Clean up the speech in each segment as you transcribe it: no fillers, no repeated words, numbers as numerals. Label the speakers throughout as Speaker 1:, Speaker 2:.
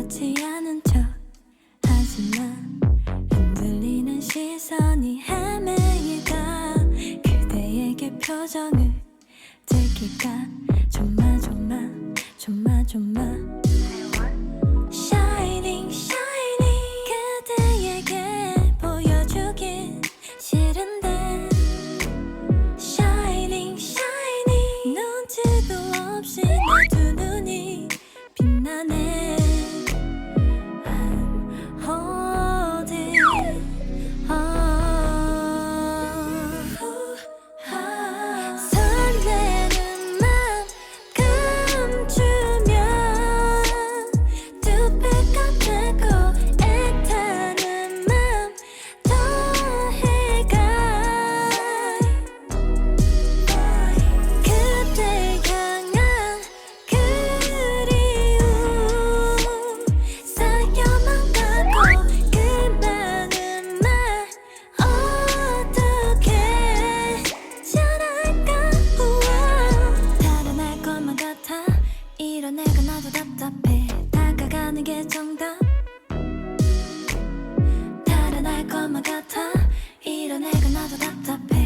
Speaker 1: 아무렇지 않은 척 하지만 흔들리는 시선이 헤매이다. 그대에게 표정을 들킬까 조마조마 Shining shining 그대에게 보여주긴 싫은데 Shining shining 눈치도 없이 내 두 눈이 빛나네. I'm holding on. 설레는 맘 감추면 두 배가 되고 애타는 맘 더해가. 그대 향한 그리움 쌓여만 가고 그 많은 말 어떻게 잘할까. 달아날 것만 같아. 이런 내가 나도 답답해. 다가가는 게 정답. 달아날 것만 같아. 이런 내가 나도 답답해.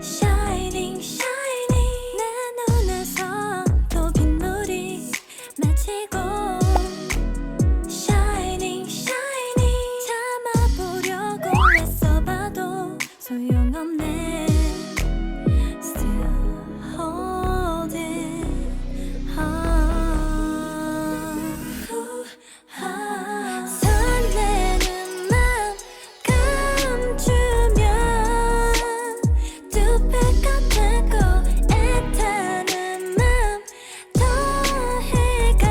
Speaker 1: Shining shining 내 눈에서 또 빗물이 맺히고 Shining shining 참아보려고 애써봐도 소용없네. Still holding on. 설레는 맘 감추면 두 배가 되고 애타는 맘 더해가.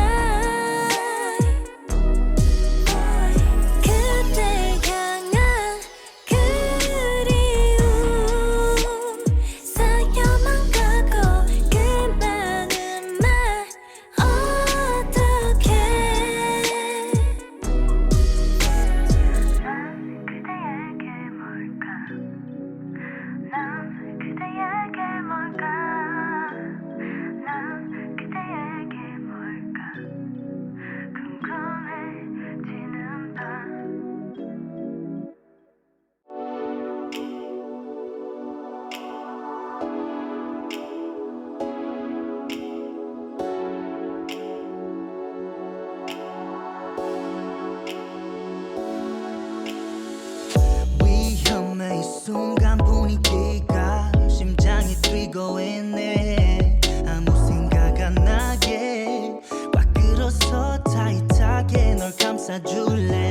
Speaker 1: 그대 향한 그리움 쌓여만 가고 그 많은 말 어떻게. 난 그대에게 뭘까 궁금해지는 밤.
Speaker 2: 위험해 이 순간 분위기가 심장이 뛰고 있네. 아무 생각 안 나게 꽉 끌어서 타이트하게 널 감싸줄래.